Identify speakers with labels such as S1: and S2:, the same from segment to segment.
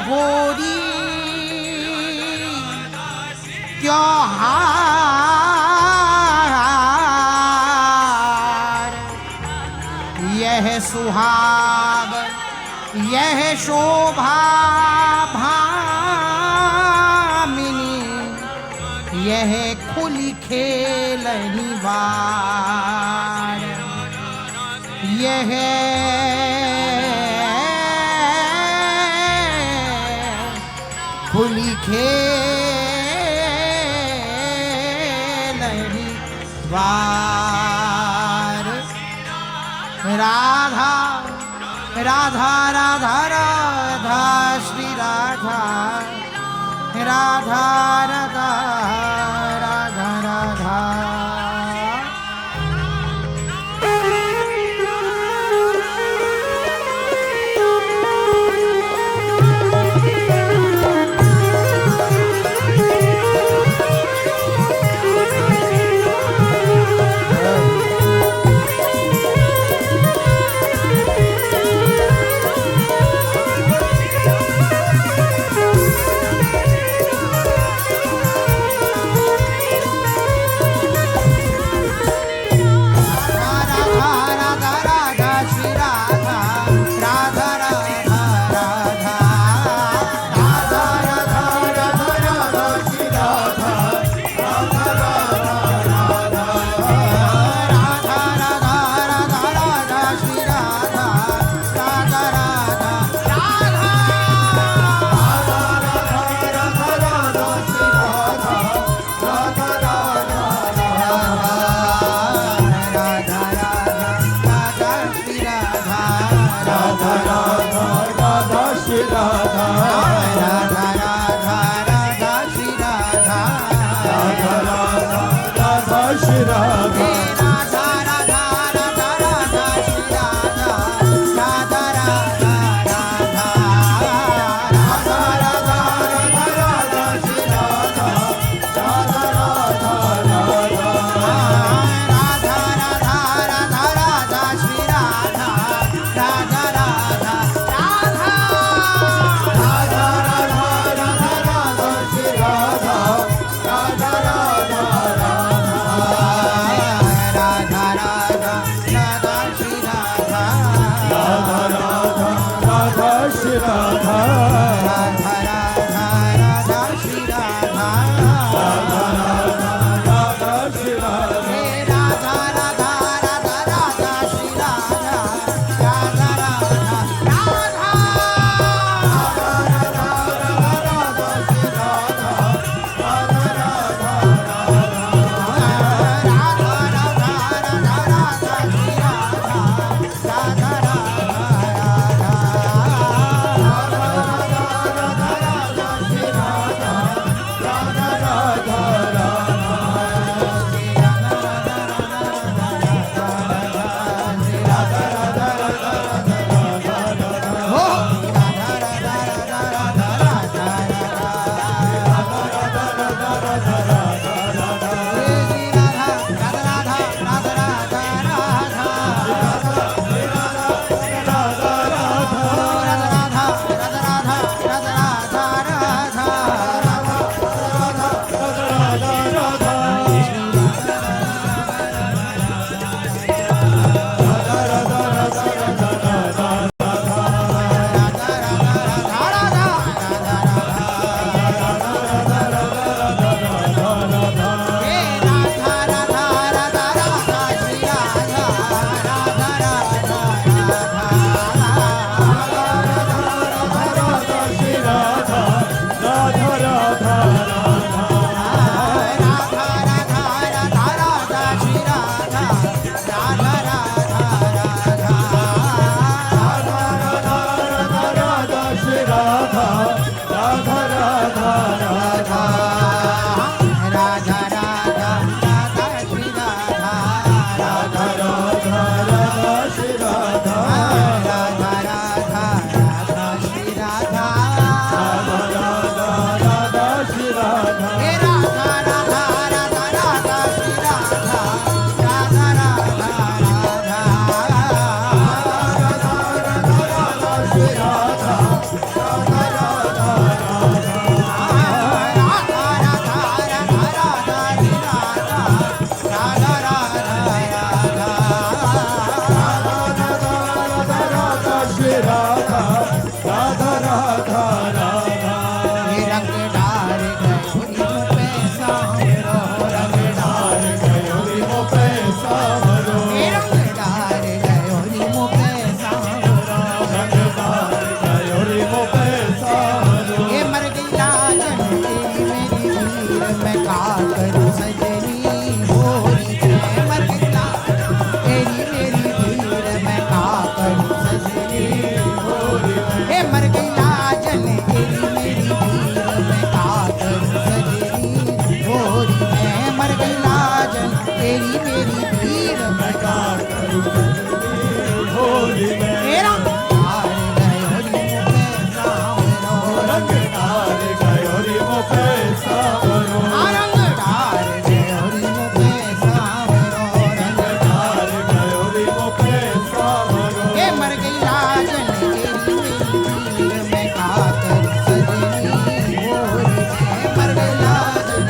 S1: होली त्योहार, यह सुहाग यह शोभा भामिनी, यह खुली खेलनी बार, यह खुली खेलनी बार। राधा राधा राधा राधा श्री राधा, राधा राधा राधा राधा।
S2: राधा राधा
S1: ये रंग डार गयो री पे सांवरो रंग डार
S2: गयो री मो पे सावरो
S1: ये रंग डार गयो री पे सांवरो
S2: रंग डार गयो री मो पे सावरो
S1: ये मर गई लाजन तेरी मेरी वीर मैं का करूं सजनी होरी मैं मर गई लाजन तेरी मेरी वीर मैं का करूं सजनी
S2: होरी
S1: हे मर गई लाजन तेरी मेरी वीर मैं का करूं सजनी होरी मैं मर गई लाजन तेरी मेरी वीर मैं का करूं
S2: होरी में
S1: तेरा हार गयो री पे सांवरो
S2: रंग डार गयो री मो पे सावरो
S1: रंग डार गयो री पे सांवरो रंग
S2: डार गयो री मो पे सावरो
S1: ये मर गई लाजन तेरी मेरी वीर मैं का करूं सजनी होरी मैं मर गई लाजन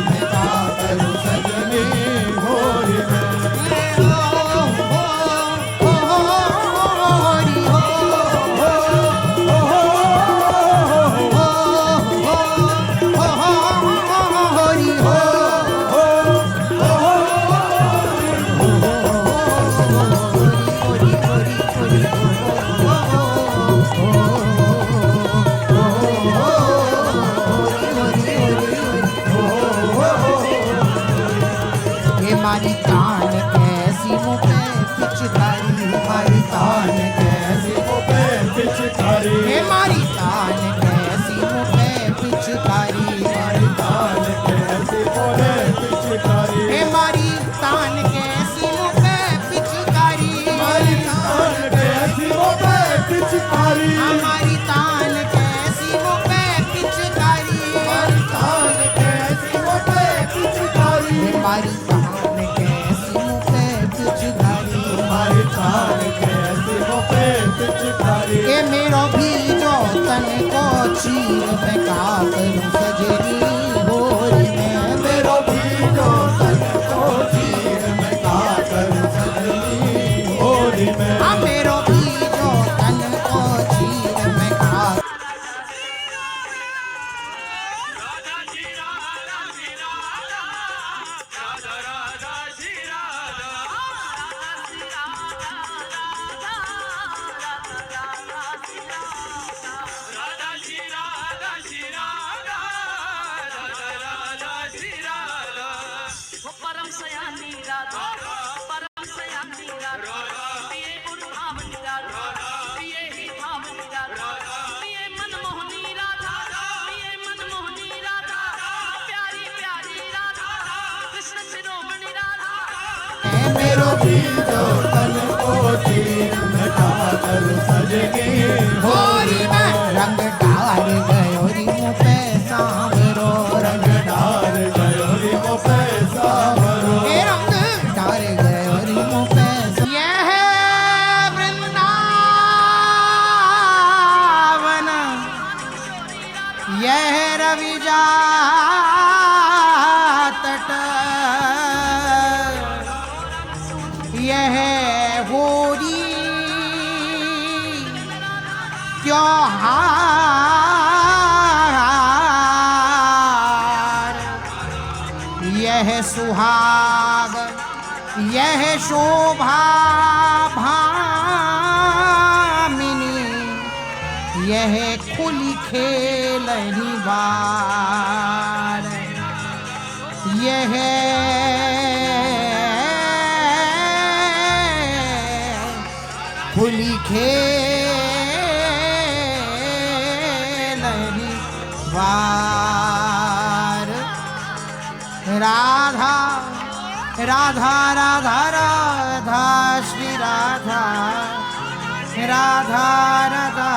S1: मैं का करूं सजनी
S2: होरी में
S1: होरी हो होरी हो ये मारी कान कैसी मुँह पे पिचकारी मारी कान कैसी
S2: मो पे पिचकारी
S1: ये मारी कान कैसी मुँह पे पिचकारी मारी
S2: तान कैसी बोले पिचकारी
S1: हे मारी तान कैसी मुँह पे पिचकारी
S2: तान कैसी मो पे पिचकारी
S1: हमारी तान कैसी मुँह पे पिचकारी
S2: तान कैसी मो पे पिचकारी
S1: हे मारी तान कैसी मुँह पे पिचकारी
S2: हमारी तान कैसी मो पे पिचकारी
S1: ये मेरो भी जो तन को चीर मैं का करूं सजनी होरी मैं
S2: मेरो भी जो तन को चीर मैं का करूं सजनी होरी में
S1: हाँ मेरो भी जो तन को चीर मैं का
S3: परम सयानी राधा परम सयानी राधा ये उर्भावनी राधा ये ही भावनी राधा ये मनमोहनी राधा ये मनमोहनी राधा प्यारी प्यारी राधा कृष्ण शिरोमणि राधा
S1: मेरो
S2: भी जो तन को चीर मैं का करूं सजनी
S1: होरी मैं रंग डाल गयो री मुँह पे सांवरो रंग
S2: डार गयो री मो पे सावरो
S1: ये रंग डाल गयो री मुँह पे यह वृंदावन यह रविजा तट यह होरी त्योहार यह सुहाग यह शोभा भामिनी यह खुली खेलनी बार यह खुली खेलनी बार राधा राधा राधा राधा श्री राधा राधा राधा